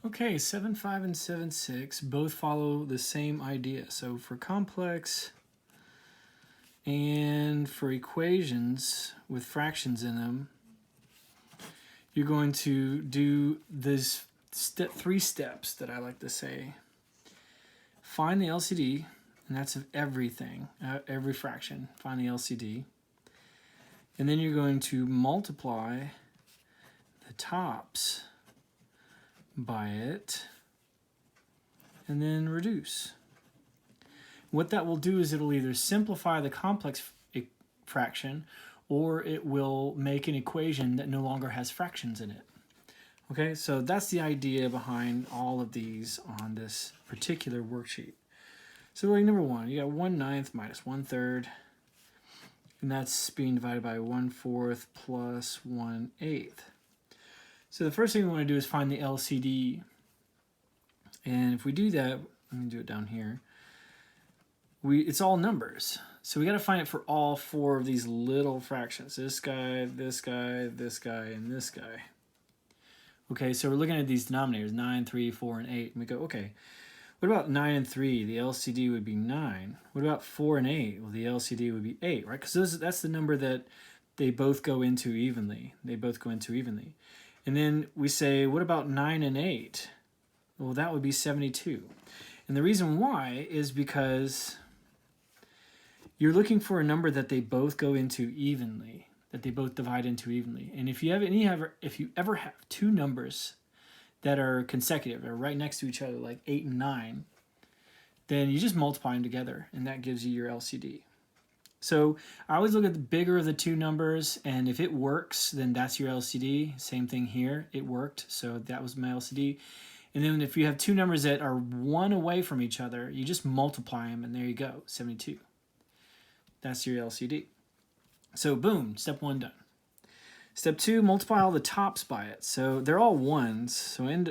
Okay, 7.5 and 7.6 both follow the same idea. So for complex and for equations with fractions in them, you're going to do this three steps that I like to say. Find the LCD, and that's of everything, every fraction. Find the LCD. And then you're going to multiply the tops by it, and then reduce. What that will do is it'll either simplify the complex fraction, or it will make an equation that no longer has fractions in it. Okay, so that's the idea behind all of these on this particular worksheet. So like number one, you got 1/9 minus 1/3, and that's being divided by 1/4 plus 1/8. So the first thing we want to do is find the LCD. And if we do that, let me do it down here. It's all numbers. So we got to find it for all four of these little fractions. This guy, this guy, this guy, and this guy. Okay, so we're looking at these denominators, 9, 3, 4, and 8. And we go, okay, what about 9 and 3? The LCD would be 9. What about 4 and 8? Well, the LCD would be 8, right? Because that's the number that they both go into evenly. They both go into evenly. And then we say, what about 9 and 8? Well, that would be 72. And the reason why is because you're looking for a number that they both go into evenly, that they both divide into evenly. And if you ever have two numbers that are consecutive, or right next to each other, like 8 and 9, then you just multiply them together, and that gives you your LCD. So I always look at the bigger of the two numbers, and if it works, then that's your LCD. Same thing here, it worked, so that was my LCD. And then if you have two numbers that are one away from each other, you just multiply them, and there you go, 72. That's your LCD. So boom, step one done. Step two, multiply all the tops by it. So they're all ones, so I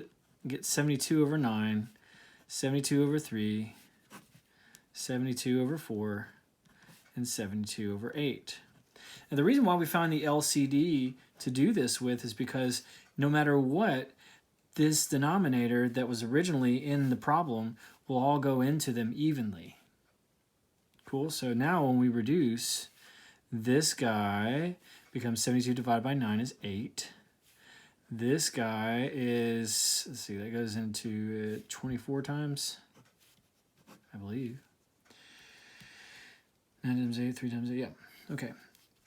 get 72 over 9, 72 over 3, 72 over 4, and 72 over 8. Now the reason why we found the LCD to do this with is because no matter what, this denominator that was originally in the problem will all go into them evenly. Cool, so now when we reduce, this guy becomes 72 divided by 9 is 8. This guy is, let's see, that goes into 24 times, I believe. 9 times 8, 3 times 8, yeah. Okay.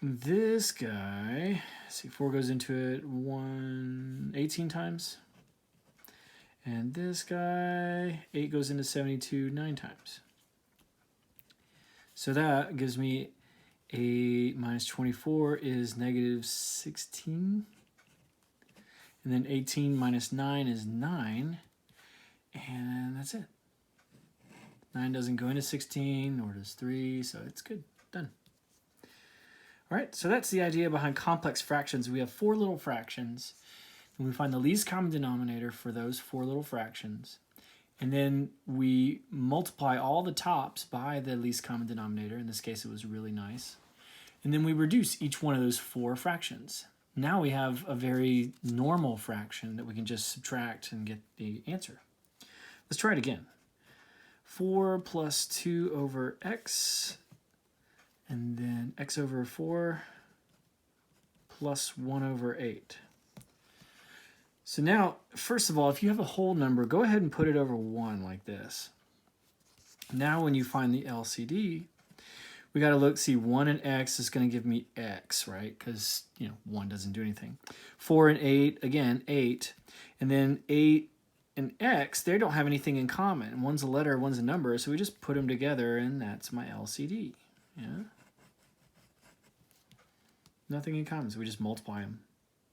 This guy, let's see, 4 goes into it 18 times. And this guy, 8 goes into 72 9 times. So that gives me 8 minus 24 is negative 16. And then 18 minus 9 is 9. And that's it. 9 doesn't go into 16, nor does 3, so it's good. Done. All right, so that's the idea behind complex fractions. We have four little fractions, and we find the least common denominator for those four little fractions. And then we multiply all the tops by the least common denominator. In this case, it was really nice. And then we reduce each one of those four fractions. Now we have a very normal fraction that we can just subtract and get the answer. Let's try it again. 4 plus 2 over x, and then x over 4 plus 1 over 8. So now, first of all, if you have a whole number, go ahead and put it over 1 like this. Now when you find the LCD, we got to look, see 1 and x is going to give me x, right? Because, 1 doesn't do anything. 4 and 8, again, 8. And then 8 and x, they don't have anything in common. One's a letter, one's a number, so we just put them together, and that's my LCD. Yeah? Nothing in common, so we just multiply them.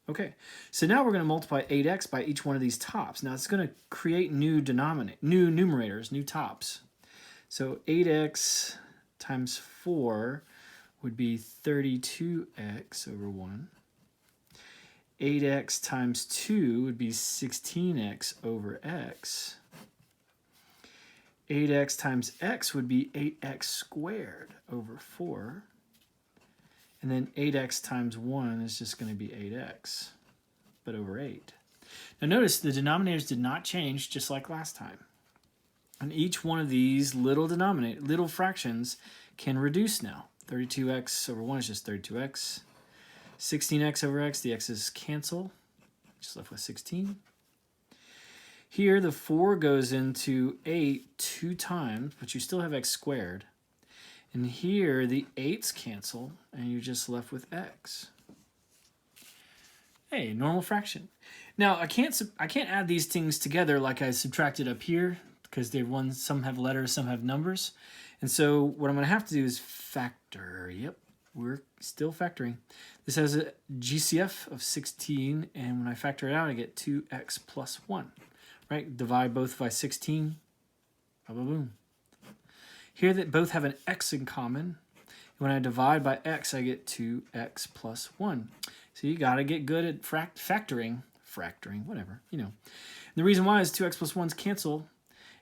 Okay, so now we're going to multiply 8x by each one of these tops. Now it's going to create new numerators, new tops. So 8x times 4 would be 32x over 1. 8x times 2 would be 16x over x. 8x times x would be 8x squared over 4. And then 8x times 1 is just going to be 8x, but over 8. Now notice the denominators did not change, just like last time. And each one of these little fractions can reduce now. 32x over 1 is just 32x. 16x over x, the x's cancel. Just left with 16. Here, the 4 goes into 8 2 times, but you still have x squared. And here, the 8's cancel, and you're just left with x. Hey, normal fraction. Now, I can't add these things together like I subtracted up here, because some have letters, some have numbers. And so what I'm going to have to do is factor. Yep, we're still factoring. This has a GCF of 16, and when I factor it out, I get 2x plus 1. Right? Divide both by 16. Boom, boom, boom. Here that both have an x in common. When I divide by x, I get 2x plus 1. So you got to get good at factoring, whatever, you know. And the reason why is 2x plus 1's cancel,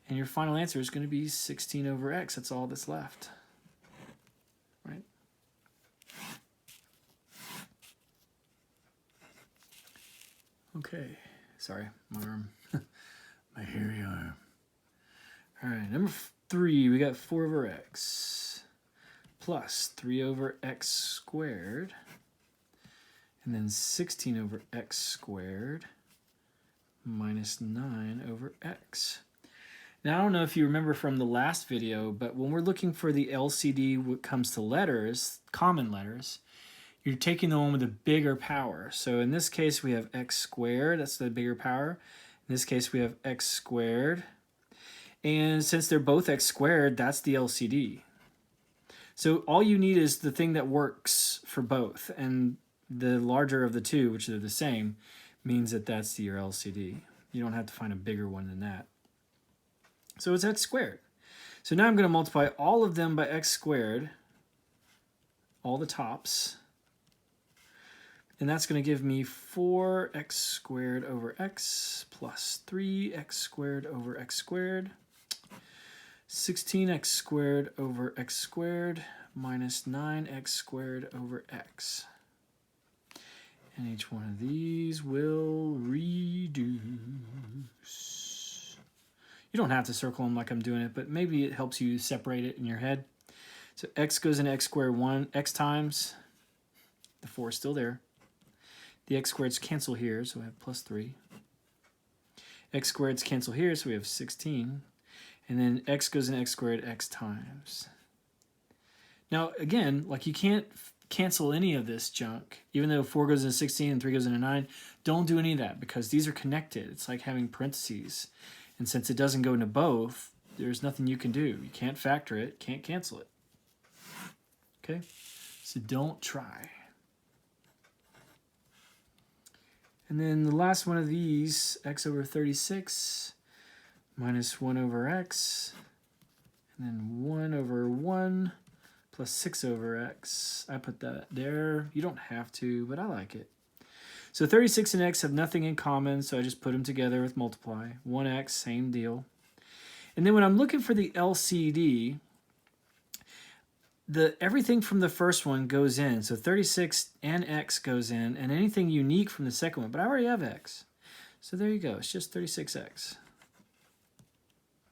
and your final answer is going to be 16 over x. That's all that's left. Right? Okay. Sorry, my arm. My hairy arm. All right, number 3, we got 4 over x plus 3 over x squared, and then 16 over x squared minus 9 over x. Now, I don't know if you remember from the last video, but when we're looking for the LCD when it comes to letters, common letters, you're taking the one with the bigger power. So in this case, we have x squared, that's the bigger power. In this case, we have x squared. And since they're both x squared, that's the LCD. So all you need is the thing that works for both. And the larger of the two, which are the same, means that that's your LCD. You don't have to find a bigger one than that. So it's x squared. So now I'm going to multiply all of them by x squared, all the tops. And that's going to give me 4x squared over x plus 3x squared over x squared, 16x squared over x squared minus 9x squared over x. And each one of these will reduce. You don't have to circle them like I'm doing it, but maybe it helps you separate it in your head. So x goes into x squared x times. The 4 is still there. The x squareds cancel here, so we have plus 3. X squareds cancel here, so we have 16. And then x goes into x squared x times. Now, again, like you can't cancel any of this junk. Even though 4 goes into 16 and 3 goes into 9, don't do any of that because these are connected. It's like having parentheses. And since it doesn't go into both, there's nothing you can do. You can't factor it, can't cancel it. Okay? So don't try. And then the last one of these, x over 36 minus 1 over x, and then 1 over 1 plus 6 over x. I put that there. You don't have to, but I like it. So 36 and x have nothing in common, so I just put them together with multiply. 1x, same deal. And then when I'm looking for the LCD, everything from the first one goes in. So 36 and x goes in, and anything unique from the second one. But I already have x. So there you go. It's just 36x.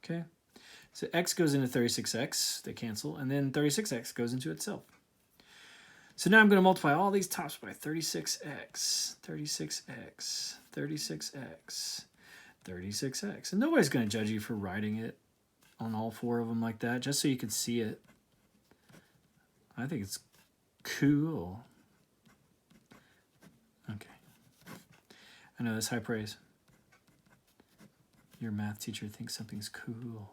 Okay? So x goes into 36x. They cancel. And then 36x goes into itself. So now I'm going to multiply all these tops by 36x, 36x, 36x, 36x. And nobody's going to judge you for writing it on all 4 of them like that, just so you can see it. I think it's cool. Okay. I know that's high praise. Your math teacher thinks something's cool.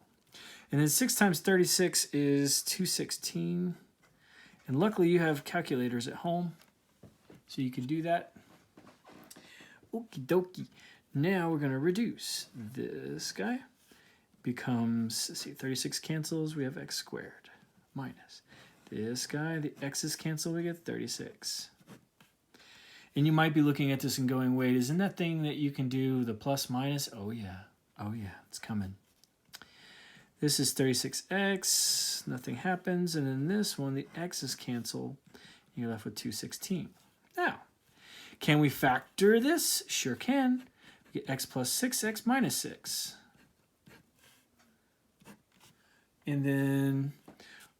And then 6 times 36 is 216. And luckily you have calculators at home, so you can do that. Okie dokie. Now we're going to reduce. This guy becomes, let's see, 36 cancels, we have x squared minus. This guy, the x's cancel, we get 36. And you might be looking at this and going, wait, isn't that thing that you can do the plus minus? Oh yeah, it's coming. This is 36x, nothing happens, and then this one, the x's cancel, you're left with 216. Now, can we factor this? Sure can. we get x plus 6, x minus 6. And then,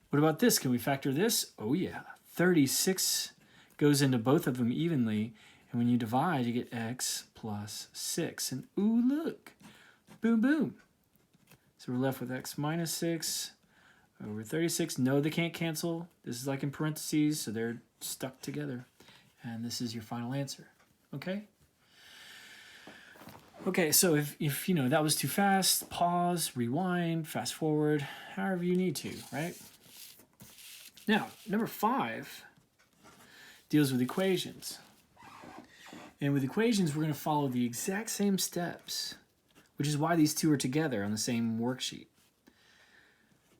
what about this? Can we factor this? Oh yeah, 36 goes into both of them evenly. And when you divide, you get x plus 6. And ooh, look, boom, boom. So we're left with x minus 6 over 36. No, they can't cancel. This is like in parentheses, so they're stuck together. And this is your final answer, okay? Okay, so if you know that was too fast, pause, rewind, fast forward, however you need to, right? Now, number 5 deals with equations. And with equations, we're going to follow the exact same steps, which is why these two are together on the same worksheet.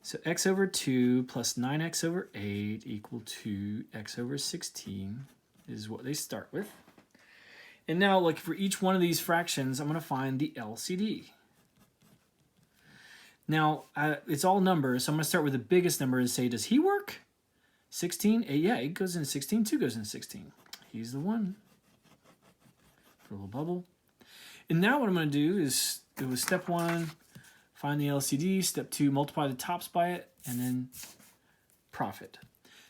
So x over 2 plus 9x over 8 equal to x over 16 is what they start with. And now, like for each one of these fractions, I'm going to find the LCD. Now, it's all numbers, so I'm going to start with the biggest number and say, does he work? 16? Yeah, 8 goes into 16, 2 goes into 16. He's the one. Put a little bubble. And now what I'm going to do is, it was step 1, find the LCD. Step 2, multiply the tops by it, and then profit.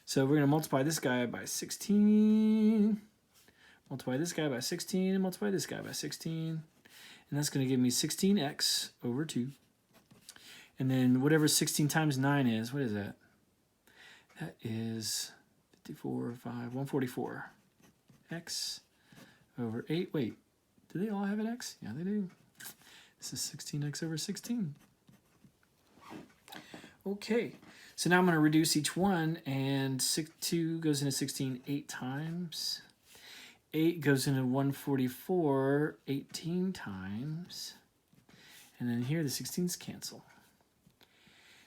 So we're going to multiply this guy by 16. Multiply this guy by 16 and multiply this guy by 16. And that's going to give me 16x over 2. And then whatever 16 times 9 is, what is that? That is 54, 5, 144. X over 8. Wait, do they all have an x? Yeah, they do. This is 16x over 16. Okay, so now I'm going to reduce each one, and 2 goes into 16 8 times. 8 goes into 144 18 times. And then here the 16s cancel.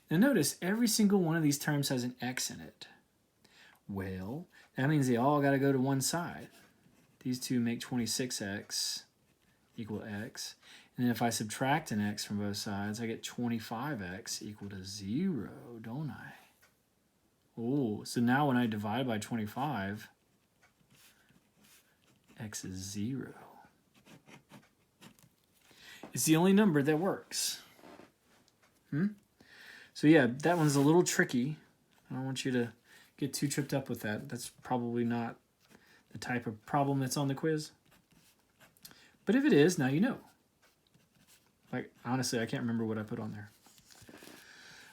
Now notice every single one of these terms has an x in it. Well, that means they all got to go to one side. These two make 26x equal x. And then if I subtract an x from both sides, I get 25x equal to 0, don't I? Oh, so now when I divide by 25, x is 0. It's the only number that works. So yeah, that one's a little tricky. I don't want you to get too tripped up with that. That's probably not the type of problem that's on the quiz. But if it is, now you know. Like, honestly, I can't remember what I put on there.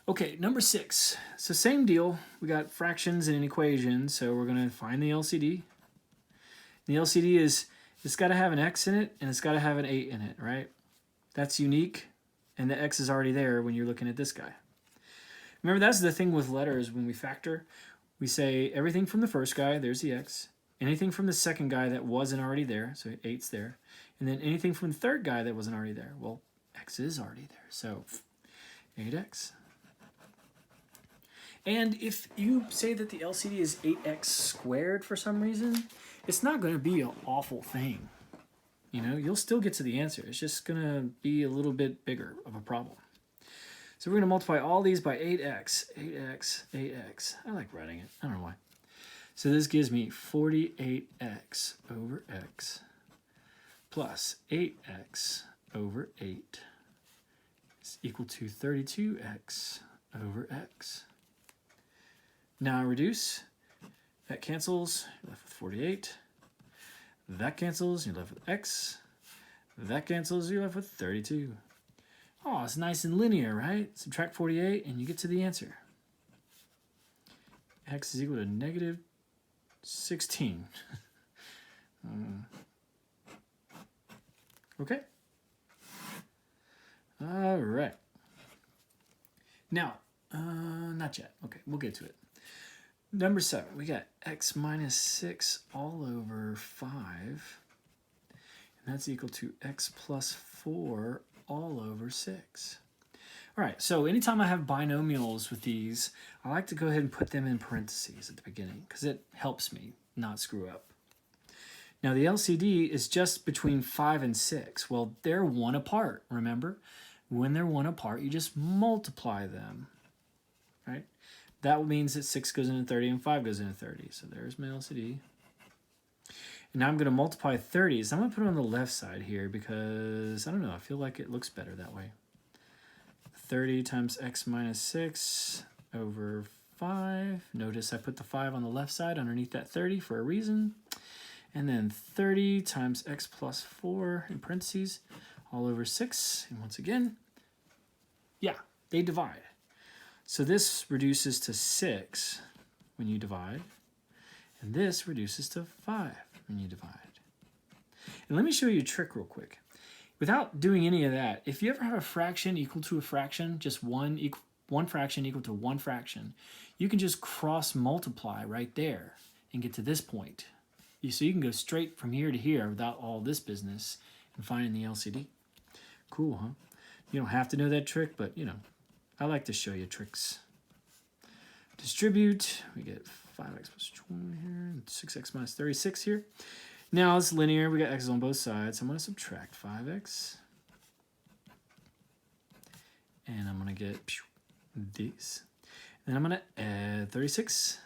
Okay, number 6. So same deal. We got fractions and an equation, so we're going to find the LCD. The LCD is, it's got to have an x in it, and it's got to have an 8 in it, right? That's unique, and the x is already there when you're looking at this guy. Remember, that's the thing with letters when we factor. We say everything from the first guy, there's the x. Anything from the second guy that wasn't already there, so 8's there. And then anything from the third guy that wasn't already there. Well, x is already there, so 8x. And if you say that the LCD is 8x squared for some reason, it's not going to be an awful thing. You know, you'll still get to the answer. It's just going to be a little bit bigger of a problem. So we're going to multiply all these by 8x, 8x, 8x. I like writing it. I don't know why. So this gives me 48x over x plus 8x over 8 is equal to 32x over x. Now I reduce. That cancels. You're left with 48. That cancels. You're left with x. That cancels. You're left with 32. Oh, it's nice and linear, right? Subtract 48 and you get to the answer. X is equal to negative 16. Okay. All right. Now, not yet. Okay, we'll get to it. Number 7, we got x minus 6 all over 5. And that's equal to x plus 4 all over 6. All right, so anytime I have binomials with these, I like to go ahead and put them in parentheses at the beginning because it helps me not screw up. Now the LCD is just between 5 and 6. Well, they're 1 apart, remember? When they're 1 apart, you just multiply them, right? That means that 6 goes into 30 and 5 goes into 30. So there's my LCD. And now I'm going to multiply 30s. I'm going to put it on the left side here because, I don't know, I feel like it looks better that way. 30 times x minus 6 over 5. Notice I put the 5 on the left side underneath that 30 for a reason. And then 30 times x plus 4 in parentheses all over 6. And once again, yeah, they divide. So this reduces to 6 when you divide. And this reduces to 5 when you divide. And let me show you a trick real quick. Without doing any of that, if you ever have a fraction equal to a fraction, just one fraction equal to one fraction, you can just cross multiply right there and get to this point. So you can go straight from here to here without all this business and finding the LCD. Cool, huh? You don't have to know that trick, but you know, I like to show you tricks. Distribute, we get 5x plus 20 here, and 6x minus 36 here. Now it's linear, we got x's on both sides. I'm going to subtract 5x. And I'm going to get these. Then I'm going to add 36.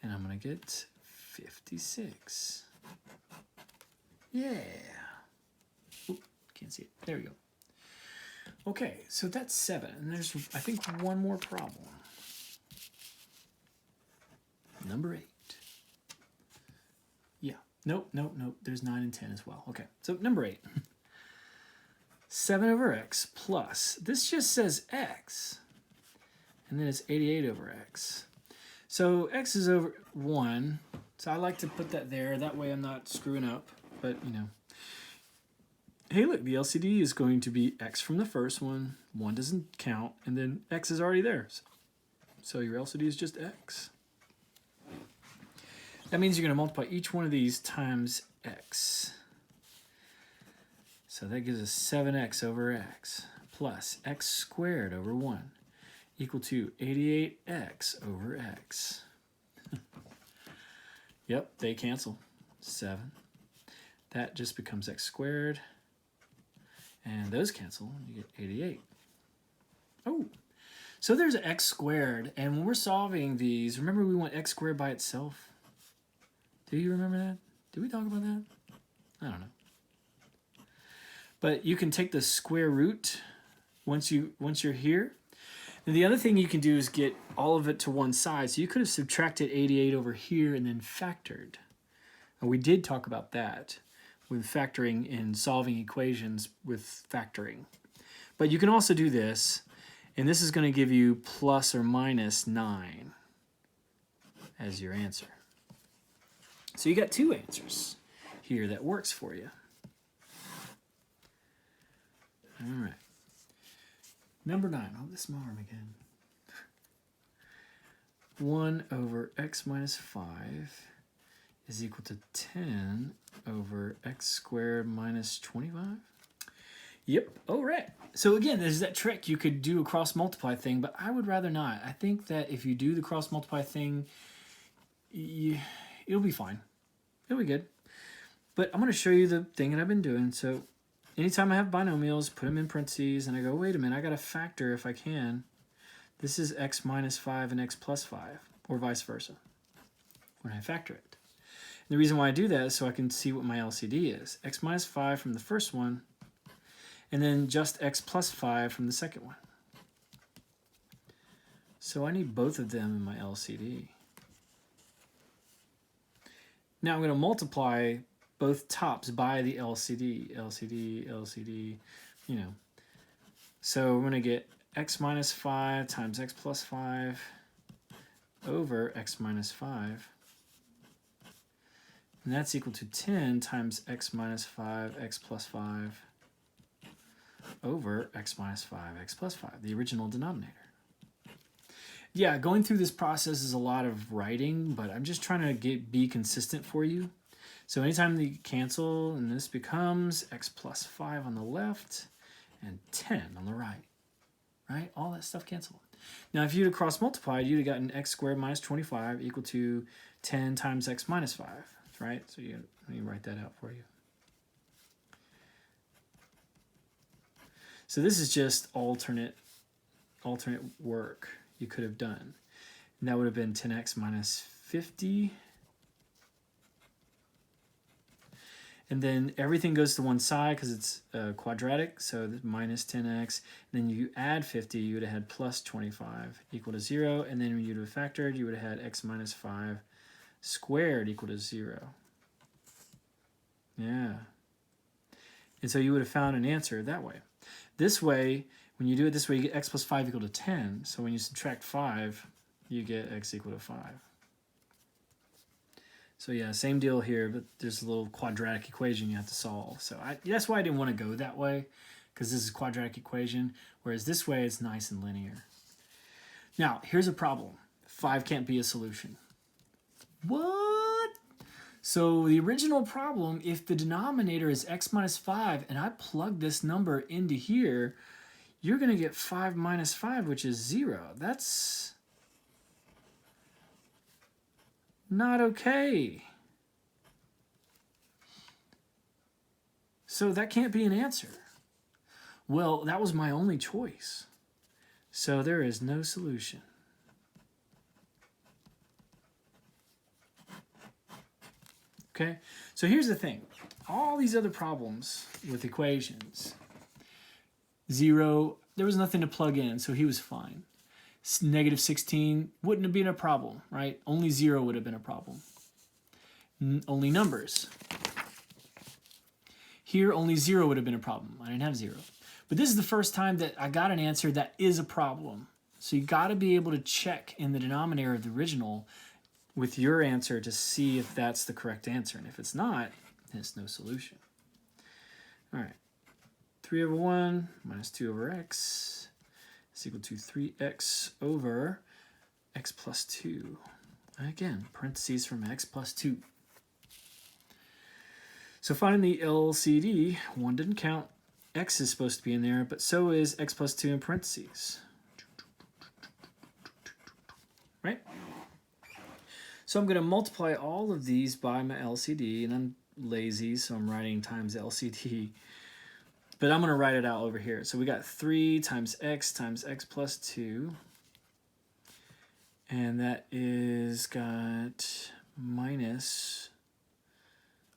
And I'm going to get 56. Yeah. Oop, can't see it. There we go. Okay, so that's 7. And there's, I think, one more problem. Number 8. Yeah. Nope. There's 9 and 10 as well. Okay, so number 8. 7 over x plus, this just says x. And then it's 88 over x. So x is over 1. So I like to put that there. That way I'm not screwing up. But, you know. Hey, look, the LCD is going to be x from the first one. 1 doesn't count. And then x is already there. So your LCD is just x. That means you're going to multiply each one of these times x. So that gives us 7x over x plus x squared over 1 equal to 88x over x. Yep, they cancel. 7. That just becomes x squared. And those cancel. You get 88. Oh, so there's x squared. And when we're solving these, remember we want x squared by itself? Do you remember that? Did we talk about that? I don't know. But you can take the square root once you're here. And the other thing you can do is get all of it to one side. So you could have subtracted 88 over here and then factored. And we did talk about that with factoring in solving equations with factoring. But you can also do this, and this is going to give you plus or minus 9 as your answer. So you got 2 answers here that works for you. All right. Number 9. Oh, this is my arm again. 1 over x minus 5 is equal to 10 over x squared minus 25. Yep. All right. So again, there's that trick. You could do a cross multiply thing, but I would rather not. I think that if you do the cross multiply thing, it'll be fine. It'll be good. But I'm going to show you the thing that I've been doing. So anytime I have binomials, put them in parentheses, and I go, wait a minute, I got to factor if I can. This is x minus 5 and x plus 5, or vice versa, when I factor it. And the reason why I do that is so I can see what my LCD is. X minus 5 from the first one, and then just x plus 5 from the second one. So I need both of them in my LCD. Now I'm going to multiply both tops by the LCD, you know. So we're going to get x minus 5 times x plus 5 over x minus 5. And that's equal to 10 times x minus 5, x plus 5 over x minus 5, x plus 5, the original denominator. Yeah, going through this process is a lot of writing, but I'm just trying to be consistent for you. So anytime they cancel, and this becomes x plus 5 on the left and 10 on the right, right? All that stuff canceled. Now, if you'd have cross multiplied, you'd have gotten x squared minus 25 equal to 10 times x minus 5, right? So let me write that out for you. So this is just alternate work you could have done. And that would have been 10x minus 50 And then everything goes to one side because it's quadratic, so minus 10x. And then you add 50, you would have had plus 25 equal to 0. And then when you would have factored, you would have had x minus 5 squared equal to 0. Yeah. And so you would have found an answer that way. This way, when you do it this way, you get x plus 5 equal to 10. So when you subtract 5, you get x equal to 5. So yeah, same deal here, but there's a little quadratic equation you have to solve. So that's why I didn't want to go that way, because this is a quadratic equation, whereas this way it's nice and linear. Now, here's a problem. 5 can't be a solution. What? So the original problem, if the denominator is x minus 5, and I plug this number into here, you're going to get 5 minus 5, which is 0. That's not okay. So that can't be an answer. Well, that was my only choice. So there is no solution. Okay, so here's the thing. All these other problems with equations, 0, there was nothing to plug in, so he was fine. Negative 16 wouldn't have been a problem, right? Only 0 would have been a problem. Only numbers. Here, only 0 would have been a problem. I didn't have 0. But this is the first time that I got an answer that is a problem. So you got to be able to check in the denominator of the original with your answer to see if that's the correct answer. And if it's not, then it's no solution. All right. 3 over 1 minus 2 over x is equal to 3x over x plus 2. And again, parentheses from x plus 2. So finding the LCD, 1 didn't count. X is supposed to be in there, but so is x plus 2 in parentheses. Right? So I'm going to multiply all of these by my LCD, and I'm lazy, so I'm writing times LCD. But I'm going to write it out over here. So we got 3 times x plus 2. And that is got minus...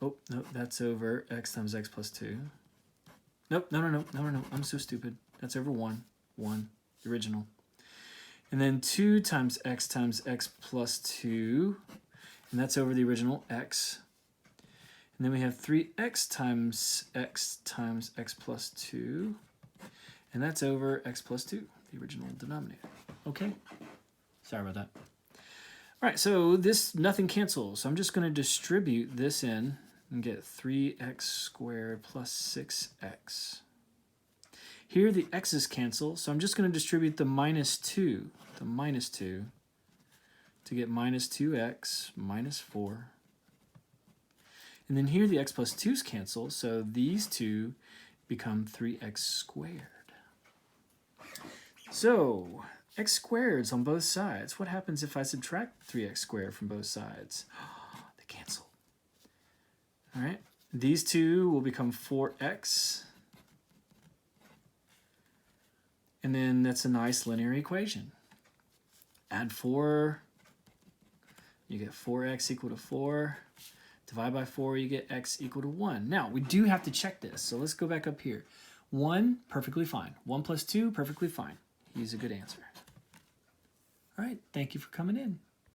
Oh, no, that's over x times x plus 2. Nope, no. I'm so stupid. That's over 1. 1, the original. And then 2 times x plus 2. And that's over the original x. And then we have 3x times x plus 2. And that's over x plus 2, the original denominator. Okay? Sorry about that. All right, so this, nothing cancels. So I'm just going to distribute this in and get 3x squared plus 6x. Here the x's cancel, so I'm just going to distribute the minus 2 to get minus 2x minus 4. And then here the x plus 2's cancel, so these two become 3x squared. So x squareds on both sides. What happens if I subtract 3x squared from both sides? They cancel. All right, these two will become 4x. And then that's a nice linear equation. Add 4, you get 4x equal to 4. Divide by 4, you get x equal to 1. Now, we do have to check this, so let's go back up here. 1, perfectly fine. 1 plus 2, perfectly fine. He's a good answer. All right, thank you for coming in.